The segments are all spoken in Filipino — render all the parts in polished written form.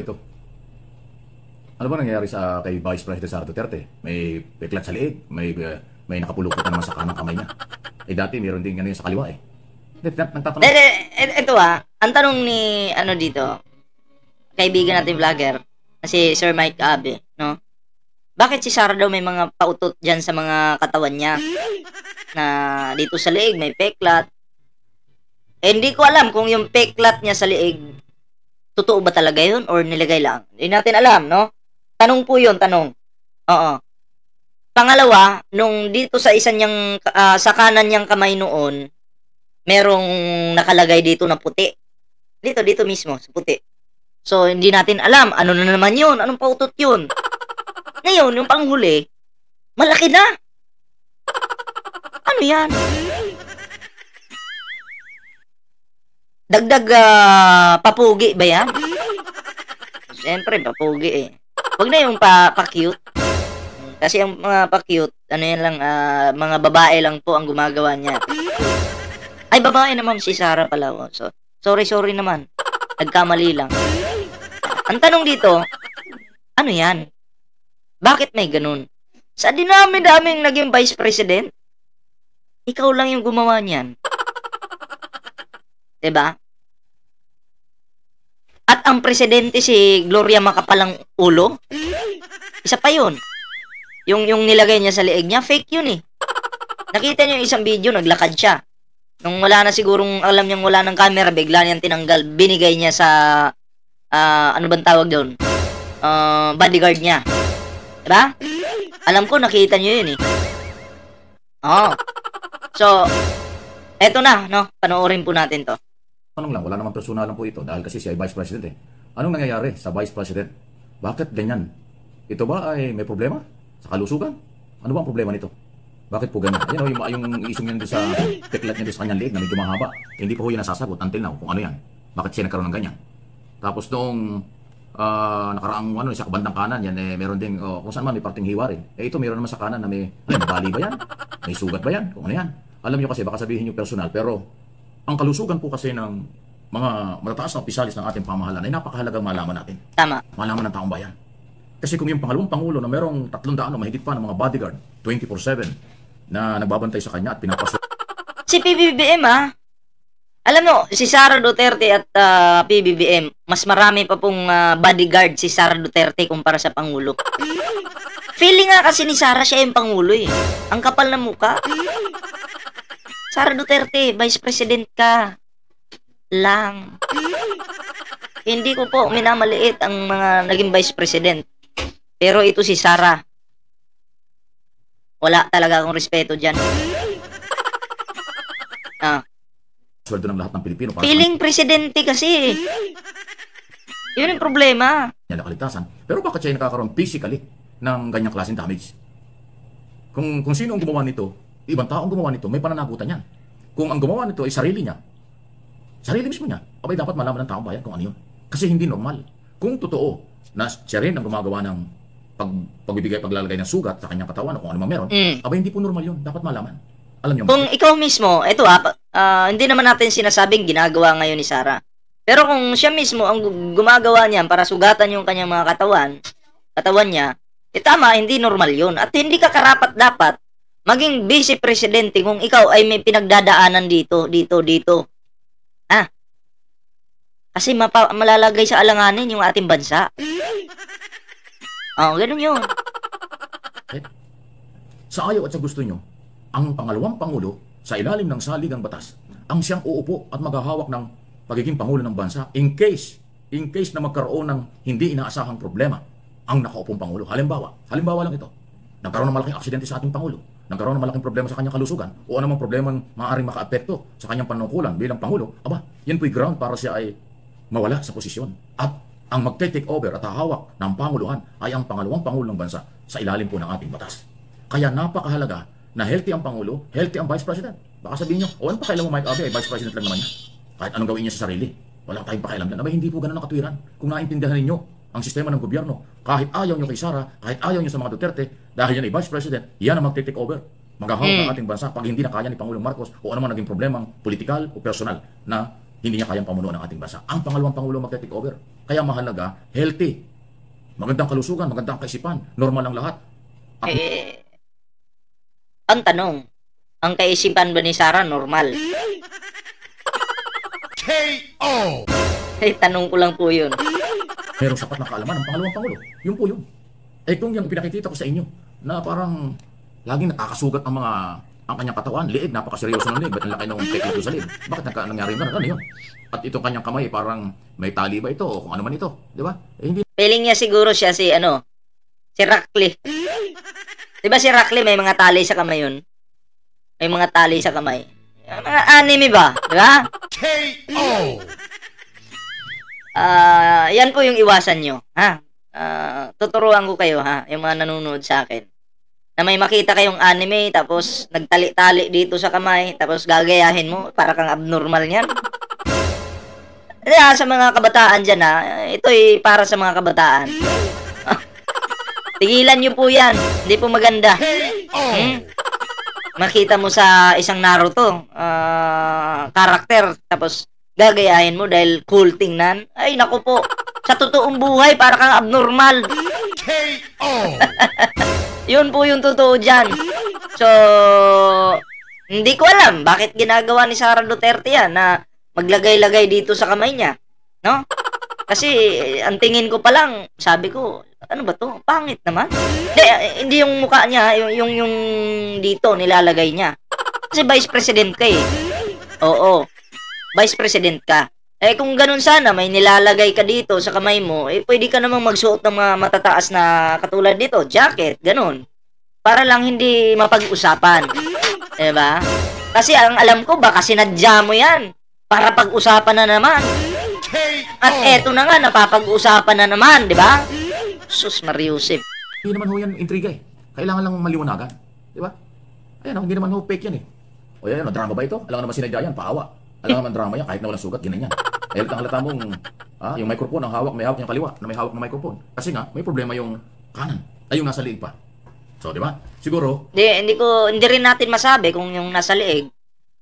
ito. Ano ba nangyayari sa kay Vice President Sara Duterte? May peklat sa liig, may nakapulupot na naman sa kanang kamay niya. Eh dati meron din ganyan sa kaliwa eh. Nagtatanong. Ito ang tanong ni dito, kaibigan natin vlogger, na si Sir Mike Abe, no? Bakit si Sara daw may mga pautot dyan sa mga katawan niya? Na dito sa liig may peklat. Eh, hindi ko alam kung yung peklat niya sa liig, totoo ba talaga yun or nilagay lang? Hindi natin alam, no? Tanong po yun, tanong. Oo. Pangalawa, nung dito sa isa niyang, sa kanan niyang kamay noon, merong nakalagay dito na puti. Dito mismo, sa puti. So, hindi natin alam, ano na naman yun? Anong pautot yun? Ngayon, yung panghuli, malaki na. Ano yan? Dagdag papugi ba yan? Siyempre, papugi eh. Huwag na yung pa-cute. Kasi ang mga pa-cute, ano yan lang, mga babae lang po ang gumagawa niya. Ay, babae naman si Sara pala. Oh. So, sorry naman. Nagkamali lang. Ang tanong dito, ano yan? Bakit may ganun? Sa dinami-daming naging vice president, ikaw lang yung gumawa niyan. Diba? At ang presidente si Gloria Macapalang Ulo, isa pa yun. Yung nilagay niya sa liig niya, fake yun eh. Nakita niyo yung isang video, naglakad siya. Nung wala na sigurong, alam niyang wala ng camera, bigla niyang tinanggal, binigay niya sa, ano bang tawag doon? Bodyguard niya. Diba? Alam ko, nakita niyo yun eh. Oo. So, eto na, no? Panoorin po natin to. Tanong lang, wala namang personalan po ito dahil kasi siya ay Vice President eh. Anong nangyayari sa Vice President? Bakit ganyan? Ito ba ay may problema? Sa kalusugan? Ano ba ang problema nito? Bakit po ganyan? Ayan o, yung isong yan doon sa peklat niya doon sa kanyang liig na medyo mahaba. Hindi po yan nasasagot until now kung ano yan. Bakit siya nagkaroon ng ganyan? Tapos noong nakaraang sa bandang kanan yan, meron din, kung saan man may parting hiwa rin. Ito meron naman sa kanan na may bali ba yan? May sugat ba yan? Kung ano yan? Alam nyo kasi, baka sabihin nyo personal, pero ang kalusugan po kasi ng mga matataas na opisyalis ng ating pamahalaan ay napakahalagang malaman natin. Tama. Malaman ng taong bayan. Kasi kung yung pangalawang pangulo na merong 300 o mahigit pa ng mga bodyguard 24/7 na nagbabantay sa kanya at pinapasok. Si PBBM alam mo, si Sara Duterte at PBBM, mas marami pa pong bodyguard si Sara Duterte kumpara sa Pangulo. Feeling nga kasi ni Sara siya yung Pangulo eh. Ang kapal na muka. Sara Duterte, Vice President ka lang. Hindi ko po minamaliit ang mga naging Vice President. Pero ito si Sara. Wala talaga akong respeto dyan. Sweldo ng lahat ng Pilipino. Feeling presidente kasi. Yun yung problema. Yan nakaligtasan. Pero bakit siya nakakaroon physically ng ganyang klaseng damage? Kung sino ang gumawa nito, ibang tao ang gumawa nito, may pananagutan yan. Kung ang gumawa nito ay sarili niya, sarili mismo niya, abay dapat malaman ng taong bayan kung ano yun. Kasi hindi normal. Kung totoo na siya rin ang gumagawa ng paglalagay ng sugat sa kanyang katawan o kung ano man meron, abay hindi po normal yun. Dapat malaman. Alam niyo kung ikaw mismo, ito hindi naman natin sinasabing ginagawa ngayon ni Sara. Pero kung siya mismo ang gumagawa niyan para sugatan yung kanyang mga katawan niya, tama, hindi normal yun. At hindi ka karapat dapat maging vice presidente kung ikaw ay may pinagdadaanan dito. Kasi malalagay sa alanganin yung ating bansa. Ganun yun. Sa ayaw at sa gusto nyo, ang pangalawang pangulo sa ilalim ng saligang batas, ang siyang uupo at maghahawak ng pagiging pangulo ng bansa in case na magkaroon ng hindi inaasahang problema ang nakaupong pangulo. Halimbawa lang ito. Nagkaroon ng malaking aksidente sa ating pangulo. Nagkaroon ng malaking problema sa kanyang kalusugan o anumang problemang maaaring makaapekto sa kanyang panungkulan bilang pangulo. Yan po'y ground para siya ay mawala sa posisyon. At ang magte-take over at hahawak ng panguluhan ay ang pangalawang pangulo ng bansa sa ilalim po ng ating batas. Kaya napakahalaga na healthy ang pangulo, healthy ang vice president. Baka sabihin nyo, ano pa kailan mo Mike Abe ay vice president lang naman niya. Kahit anong gawin niya sa sarili. Wala tayong pakialam yan. Hindi po ganun ang katwiran. Kung naintindihan ninyo ang sistema ng gobyerno, kahit ayaw nyo kay Sara, kahit ayaw nyo sa mga Duterte, dahil yan ay vice president, yan ang magte-take over. Maghahawak ng ating bansa pag hindi na kaya ni Pangulong Marcos o anumang naging problemang politikal o personal na hindi niya kayang pamunuan ng ating bansa. Ang pangalawang pangulo magte-take over. Kaya mahalaga, healthy. Magandang kalusugan, magandang kaisipan, normal ang lahat. Eh, ang tanong, ang kaisipan ba ni Sarah normal? KO! Eh, tanong ko lang po yun. Merong sapat na kaalaman ng pangalawang Pangulo. Yun po yun. Eh kung yung pinakikita ko sa inyo, na parang laging nakakasugat ang kanyang katawan, liig, napakaseryoso ng liig, ba't ang laki ng pekito sa liig? Bakit nangyari ba? Ano yun? At itong kanyang kamay, parang may tali ba ito o kung ano man ito? Di ba? Eh hindi. Feeling niya siguro siya si Rackley. Di ba si Rackley may mga tali sa kamay yun? May mga tali sa kamay. Mga anime ba? Di ba? KO! Yan po yung iwasan nyo. Ha? Tuturuan ko kayo, ha? Yung mga nanonood sa akin. Na may makita kayong anime, tapos nagtali-tali dito sa kamay, tapos gagayahin mo, para kang abnormal niyan. Kaya sa mga kabataan dyan, ha? Ito'y para sa mga kabataan. Tigilan nyo po yan. Hindi po maganda. Makita mo sa isang Naruto, karakter, tapos gagayahin mo dahil cool tingnan. Ay, naku po. Sa totoong buhay, para kang abnormal. KO! Yun po yung totoo dyan. So, hindi ko alam bakit ginagawa ni Sara Duterte yan na maglagay-lagay dito sa kamay niya. No? Kasi, ang tingin ko pa lang, sabi ko, ano ba to? Pangit naman. Hindi yung mukha niya, yung dito nilalagay niya. Kasi vice president ka eh. Oo. Vice president ka. Eh kung ganun sana, may nilalagay ka dito sa kamay mo, eh pwede ka namang magsuot ng mga matataas na katulad dito, jacket, ganun. Para lang hindi mapag-usapan. Diba? Kasi ang alam ko, baka sinadya mo yan. Para pag-usapan na naman. At eto na nga, napapag-usapan na naman, diba? Sus Mariusip. Hindi naman ho yan intriga eh. Kailangan lang maliwanagan. Di ba? Ayan, hindi naman ho fake yan eh. O yan, drama ba ito? Alam naman sinadya yan, paawa. Alam naman drama yan, kahit na walang sugat, ganyan yan. Eh, halata mong, yung microphone, ang hawak, may hawak yung kaliwa, na may hawak na microphone. Kasi nga, may problema yung kanan. Ay, yung nasa liig pa. So, di ba? Siguro, Hindi rin natin masabi kung yung nasa leeg,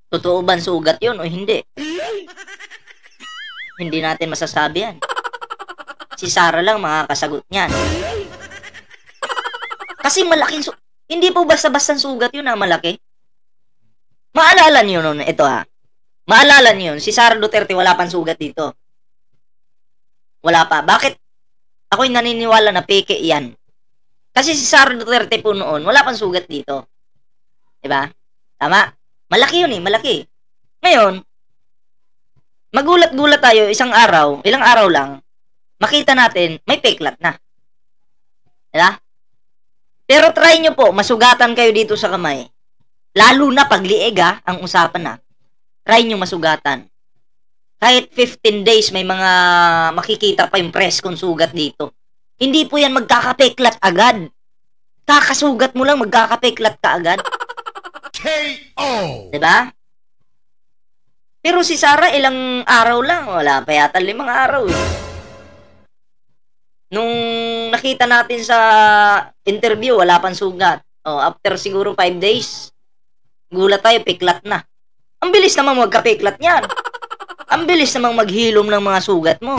totoo ba sugat yun o hindi. Hindi natin masasabi yan. Si Sarah lang makakasagot niyan. Kasi malaking hindi po basta-basta sugat yun na malaki. Maalala niyo nun, ito ha. Maalala niyo yun, si Sara Duterte wala pang sugat dito. Wala pa. Bakit? Ako'y naniniwala na peke yan. Kasi si Sara Duterte po noon, wala pang sugat dito. Diba? Tama? Malaki yun eh, malaki. Ngayon, magulat-gulat tayo ilang araw lang, makita natin, may peklat na. Diba? Pero try nyo po, masugatan kayo dito sa kamay. Lalo na pag lieg ang usapan na. Try nyo masugatan. Kahit 15 days may mga makikita pa yung press kung sugat dito. Hindi po yan magkakapeklat agad. Kakasugat mo lang, magkakapeklat ka agad. KO! Diba? Pero si Sarah ilang araw lang. Wala pa yata 5 araw eh. Nung nakita natin sa interview, wala pang sugat. After siguro 5 days, gulat tayo, peklat na. Ang bilis namang magkapeklat niyan. Ang bilis namang maghilom ng mga sugat mo.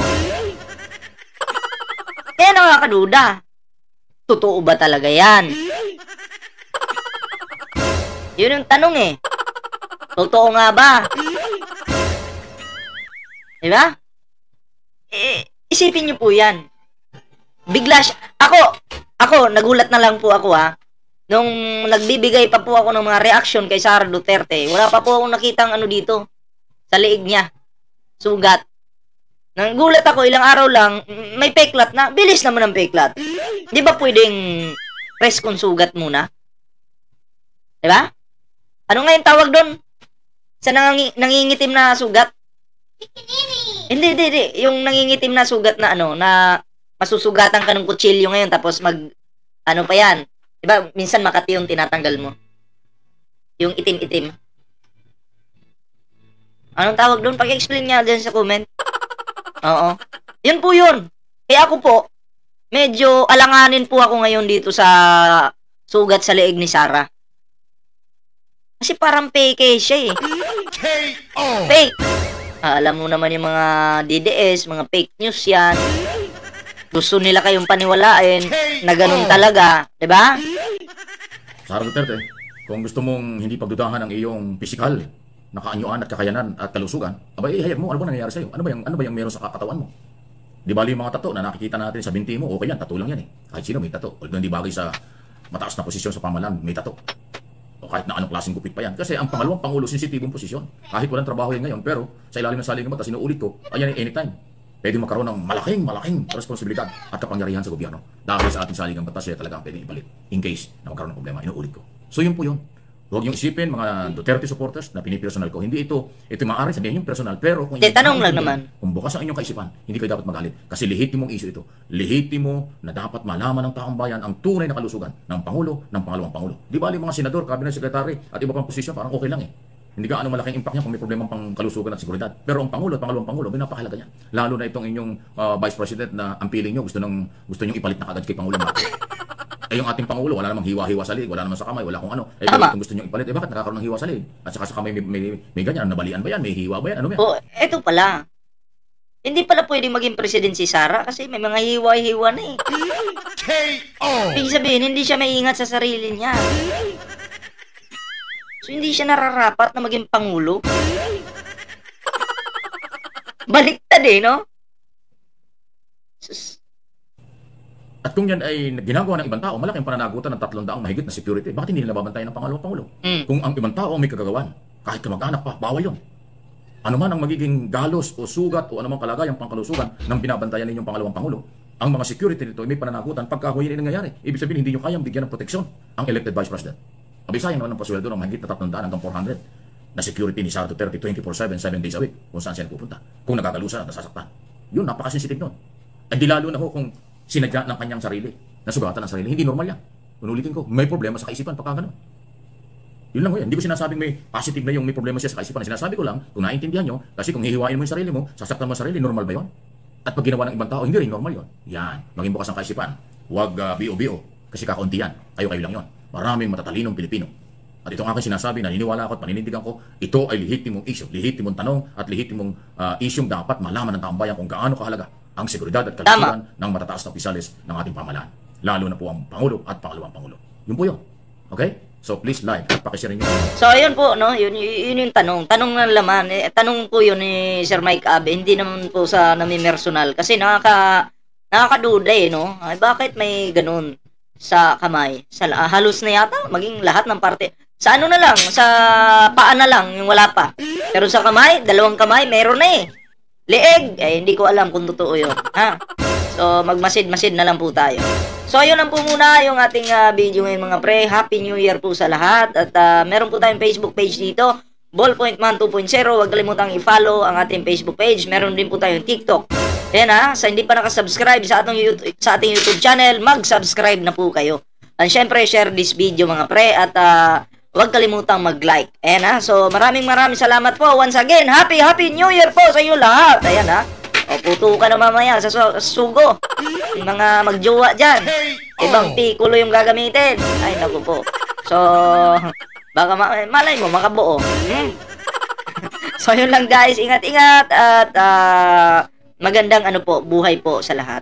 Kaya nakakaduda. Totoo ba talaga yan? Yun yung tanong eh. Totoo nga ba? Diba? Isipin niyo po yan. Bigla siya. Ako, nagulat na lang po ako ha. Nung nagbibigay pa po ako ng mga reaction kay Sara Duterte, wala pa po akong nakitang dito. Sa liig niya. Sugat. Nagulat ako, ilang araw lang, may peklat na. Bilis naman ang peklat. Di ba pwedeng press kung sugat muna? Diba? Ano nga yung tawag doon? Sa nangingitim na sugat? Hindi. Yung nangingitim na sugat na na masusugatan ka ng kutsilyo ngayon tapos pa yan. Diba, minsan makati yung tinatanggal mo. Yung itim-itim. Anong tawag doon? Pag-explain niya dyan sa comment. Oo. Yun po yun. Kaya ako po, medyo alanganin po ako ngayon dito sa sugat sa leeg ni Sarah. Kasi parang fake siya eh. KO! Fake. Alam mo naman yung mga DDS, mga fake news yan. Gusto nila kayong paniwalain na ganun talaga, 'di ba? Sara Duterte, kung gusto mong hindi pagdudahan ang iyong pisikal na kaanyuan at kakayanan at kalusugan, abay ihayag mo ano ba nangyayari sa iyo? Ano ba yung meron sa katawan mo? Di bali yung mga tato na nakikita natin sa binti mo, okay yan, tato lang yan eh. Kahit sino may tato. Although hindi bagay sa mataas na posisyon sa pamahalaan, may tato. O kahit na anong klaseng gupit pa yan. Kasi ang pangalawang pangulo, sensitibong posisyon. Kahit walang trabaho yan ngayon, pero sa ilalim ng saligang batas, sinuulit ko, ayan ay anytime. Pwede magkaroon ng malaking responsibilidad at kapangyarihan sa gobyerno. Dahil sa ating saligang batas, siya talagang pwede ipalit in case na magkaroon ng problema. Inuulit ko. So yun po yun. Huwag yung isipin, mga Duterte supporters na pinipersonal ko. Hindi ito maaari sabihin yung personal. Pero kung tanong lang naman. Kung bukas ang inyong kaisipan, hindi kayo dapat magalit. Kasi lehitimong issue ito. Lehitimo na dapat malaman ng taong bayan ang tunay na kalusugan ng Pangulo, ng pangalawang Pangulo. Di ba mga senador, cabinet secretary at iba pang posisyon, parang okay lang eh. Hindi ka anong malaking impact niya kung may problema pang kalusugan at seguridad. Pero ang Pangulo at pangalawang Pangulo, may napakahalaga niyan. Lalo na itong inyong Vice President na ang feeling nyo, gusto nyo ipalit na kagad kay Pangulo Marcos. Eh yung ating Pangulo, wala namang hiwa-hiwa sa lig, wala namang sa kamay, wala kung ano. Eh kung gusto nyo ipalit, bakit nakakaroon ng hiwa sa lig? At saka sa kamay may ganyan, nabalian ba yan? May hiwa ba yan? Ano ba yan? Oh, eto pala. Hindi pala pwedeng maging president si Sara kasi may mga hiwa-hiwa na eh. KO! Ibig sabihin, hindi siya maingat sa sarili niya. So, hindi siya nararapat na maging Pangulo. Baliktad eh, no? At kung yan ay ginagawa ng ibang tao, malaking pananagutan ng 300 mahigit na security. Bakit hindi nila babantayan ng pangalawang Pangulo? Kung ang ibang tao may kagagawan, kahit kamag-anak pa, bawal yun. Ano man ang magiging galos o sugat o anumang kalagayang pangkalusugan ng binabantayan ninyong pangalawang Pangulo, ang mga security nito ay may pananagutan pagka huwag yun nangyayari. Ibig sabihin, hindi nyo kayang bigyan ng proteksyon ang elected Vice President. Abi sayang naman ang pasweldo ng mahigit na 300 hanggang 400 na security ni Sara Duterte 24/7, 7 days a week kung saan siya pupunta. Kung nagagalusa at nasasaktan. Yun, napakasensitive nun. At di lalo na ho kung sinadya ng kanyang sarili, nasugatan ng sarili. Hindi normal yan. Unulitin ko, may problema sa kaisipan pagka ganun. Yun lang ho yan. Hindi ko sinasabing may positive na yung may problema siya sa kaisipan. Sinasabi ko lang, kung naiintindihan nyo, kasi kung hihiwain mo yung sarili mo, sasaktan mo sarili, normal ba yun? At pag ginawa ng ibang tao, hindi rin normal yun. Yan. Maging bukas ang kaisipan. Huwag bio-bio. Kasi kakaunti yan. Kayo lang yun. Maraming matatalinong Pilipino. At itong aking sinasabi, naniniwala ako at paninindigan ko, ito ay lehitimong issue, lehitimong tanong at lehitimong isyong dapat malaman ng taong bayan kung gaano kahalaga ang seguridad at kalusugan ng matataas na opisyalis ng ating pamahalaan. Lalo na po ang Pangulo at pangalawang Pangulo. Yun po yun. Okay? So please like at pakishare nyo. So ayun po, no? Yun yung tanong. Tanong na laman. Tanong po yun ni Sir Mike Abe. Hindi naman po sa nami-personal. Kasi nakakaduda eh, no? Ay, bakit may ganun sa kamay? Halos na yata, maging lahat ng parte. Sa ano na lang, sa paa na lang, yung wala pa. Pero sa kamay, dalawang kamay, meron na eh. Leeg, hindi ko alam kung totoo yun. Ha? So, magmasid-masid na lang po tayo. So, ayun lang po muna yung ating video ngayon mga pre. Happy New Year po sa lahat. At meron po tayong Facebook page dito, Ballpoint Man 2.0. Huwag kalimutang i-follow ang ating Facebook page. Meron din po tayong TikTok. Ayan sa hindi pa nakasubscribe sa ating YouTube channel, mag-subscribe na po kayo. And syempre, share this video mga pre. At huwag kalimutang mag-like. Ayan so maraming salamat po. Once again, Happy New Year po sa inyo lahat. Ayan o, puto ka na mamaya sa sugo. Yung mga magjowa dyan. Ibang pikulo yung gagamitin. Ay, naku po. So, baka malay mo, makabuo. So, yun lang guys. Ingat-ingat at magandang buhay po sa lahat.